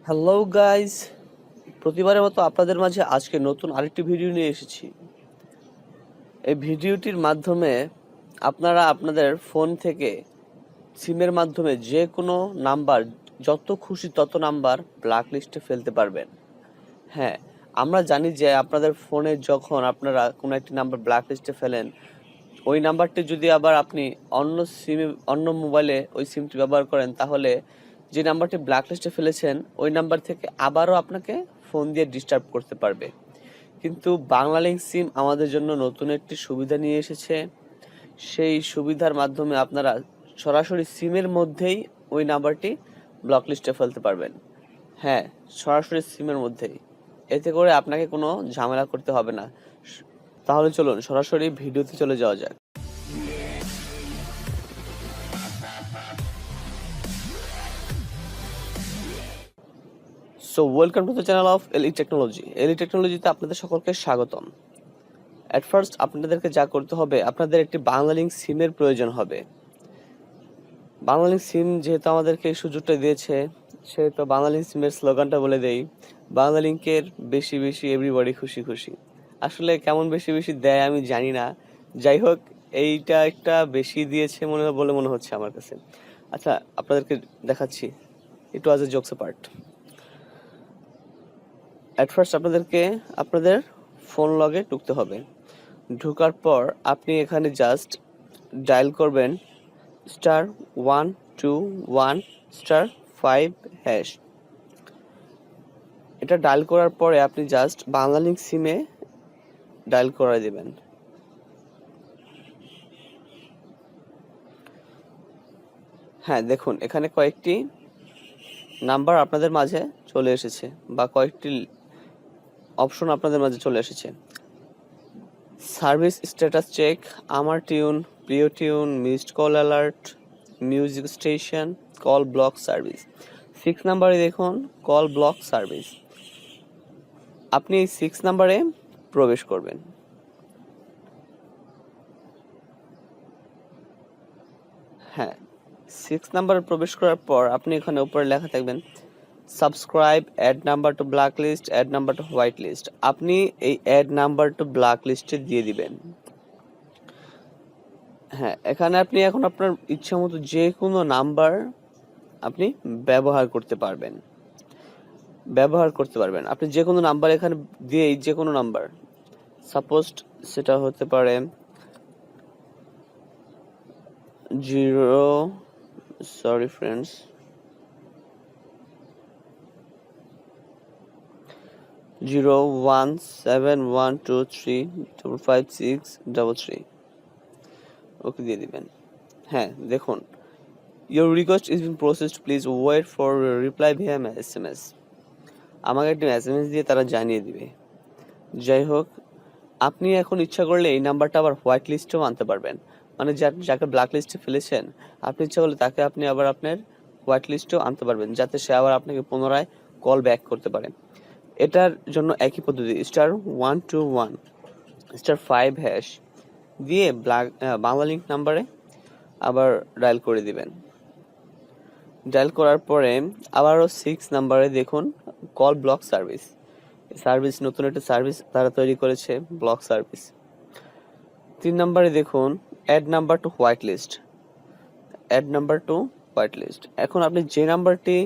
Hello guys, প্রতিবারের মতো আপনাদের মাঝে আজকে নতুন আরেকটি ভিডিও নিয়ে এসেছি। এই ভিডিওটির মাধ্যমে আপনারা আপনাদের ফোন থেকে সিমের মাধ্যমে যে কোনো নাম্বার, যত খুশি তত নাম্বার ব্ল্যাক লিস্টে ফেলতে পারবেন। হ্যাঁ, আমরা জানি যে আপনাদের ফোনে যখন আপনারা কোনো একটি নাম্বার ব্ল্যাক লিস্টে ফেলেন, ওই নাম্বারটি যদি আবার আপনি অন্য মোবাইলে ওই সিমটি ব্যবহার করেন, তাহলে যে নাম্বারটি ব্ল্যাক লিস্টে ফেলেছেন ওই নাম্বার থেকে আবারও আপনাকে ফোন দিয়ে ডিস্টার্ব করতে পারবে। কিন্তু বাংলালিংক সিম আমাদের জন্য নতুন একটি সুবিধা নিয়ে এসেছে। সেই সুবিধার মাধ্যমে আপনারা সরাসরি সিমের মধ্যেই ওই নাম্বারটি ব্লক লিস্টে ফেলতে পারবেন। হ্যাঁ, সরাসরি সিমের মধ্যেই। এতে করে আপনাকে কোনো ঝামেলা করতে হবে না। তাহলে চলুন সরাসরি ভিডিওতে চলে যাওয়া যাক। So welcome to the channel of এলি টেকনোলজি। এলি টেকনোলজিতে আপনাদের সকলকে স্বাগতম। অ্যাট ফার্স্ট আপনাদেরকে যা করতে হবে, আপনাদের একটি বাংলালিংক সিমের প্রয়োজন হবে। বাংলালিংক সিম যেহেতু আমাদেরকে এই সুযোগটা দিয়েছে, সেহেতু বাংলালিংক সিমের স্লোগানটা বলে দেই, বাংলালিংকের বেশি বেশি এভরিবডি খুশি খুশি। আসলে কেমন বেশি বেশি দেয় আমি জানি না, যাই হোক এইটা একটা বেশি দিয়েছে মনে হচ্ছে আমার কাছে। আচ্ছা, আপনাদেরকে দেখাচ্ছি, it was a jokes part. At first আপনাদেরকে আপনাদের ফোন লগে ঢুকতে হবে। ঢোকার পর আপনি এখানে জাস্ট ডায়াল করবেন *121*5#। এটা ডায়াল করার পরে আপনি জাস্ট বাংলালিংক সিমে ডায়াল করে দিবেন। হ্যাঁ, দেখুন এখানে কয়েকটি নাম্বার আপনাদের মাঝে চলে এসেছে, বা কয়েকটি অপশন আপনাদের মাঝে চলে এসেছে। সার্ভিস স্ট্যাটাস চেক, আমার টিউন, প্রিয় tune, missed call alert, music station, call block service. 6 নাম্বারে দেখুন কল ব্লক সার্ভিস। আপনি এই 6 নাম্বারে প্রবেশ করবেন। হ্যাঁ, 6 নাম্বারে প্রবেশ করার পর আপনি এখানে উপরে লেখা থাকবেন subscribe, add number to black list, add number to white list. আপনি এই অ্যাড নাম্বার টু ব্ল্যাক লিস্টে দিয়ে দিবেন। হ্যাঁ, এখানে আপনি এখন আপনার ইচ্ছা মতো যে কোনো নাম্বার আপনি ব্যবহার করতে পারবেন। আপনি যে কোনো নাম্বার এখানে দিয়েই, যে কোনো নাম্বার, সাপোজ সেটা হতে পারে 01712355633 ওকে দিয়ে দিবেন। হ্যাঁ, দেখুন your request is been processed, please wait for reply via SMS। আমাকে একটা SMS দিয়ে তারা জানিয়ে দিবে। যাই হোক, আপনি এখন ইচ্ছা করলে এই নাম্বারটা আবার হোয়াইট লিস্টেও আনতে পারবেন। মানে যাকে ব্ল্যাক লিস্টে ফেলেছেন, আপনি ইচ্ছা করলে তাকে আপনি আবার আপনার হোয়াইট লিস্টেও আনতে পারবেন, যাতে সে আবার আপনাকে পুনরায় কল ব্যাক করতে পারে। এটার জন্য একই পদ্ধতি, *121*5# দিয়ে বাংলালিংক নাম্বারে আবার ডায়াল করে দিবেন। ডায়াল করার পরে আবারও 6 নাম্বারে দেখুন কল ব্লক সার্ভিস। নতুন একটা সার্ভিস তারা তৈরি করেছে, ব্লক সার্ভিস। 3 নাম্বারে দেখুন add number to white list. এখন আপনি যে নাম্বারটি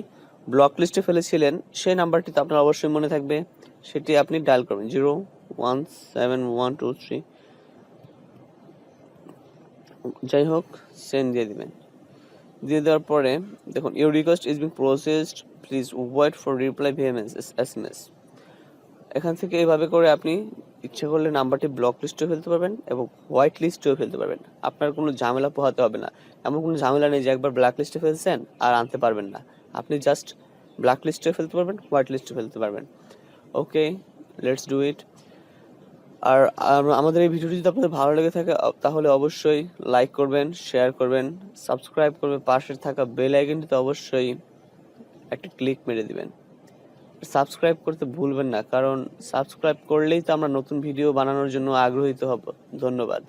ব্লক লিস্টে ফেলেছিলেন সেই নাম্বারটি তো আপনার অবশ্যই মনে থাকবে, সেটি আপনি ডায়াল করবেন 0171223। যাই হোক, সেন্ড দিয়ে দিবেন। দিয়ে দেওয়ার পরে দেখুন your request is being processed, please wait for reply via SMS। এখান থেকে এইভাবে করে আপনি ইচ্ছে করলে নাম্বারটি ব্লক লিস্টেও ফেলতে পারবেন এবং হোয়াইট লিস্টেও ফেলতে পারবেন। আপনার কোনো ঝামেলা পোহাতে হবে না। এমন কোনো ঝামেলা নেই যে একবার ব্ল্যাক লিস্টে ফেলছেন আর আনতে পারবেন না। আপনি জাস্ট ব্ল্যাক লিস্টেও ফেলতে পারবেন, হোয়াইট লিস্টেও ফেলতে পারবেন। ওকে, লেটস ডু ইট। আর আমাদের এই ভিডিওটি যদি আপনাদের ভালো লেগে থাকে তাহলে অবশ্যই লাইক করবেন, শেয়ার করবেন, সাবস্ক্রাইব করবেন, পাশে থাকা বেল আইকনটিতে অবশ্যই একটা ক্লিক মেরে দিবেন। সাবস্ক্রাইব করতে ভুলবেন না, কারণ সাবস্ক্রাইব করলেই তো আমরা নতুন ভিডিও বানানোর জন্য আগ্রহীত হব। ধন্যবাদ।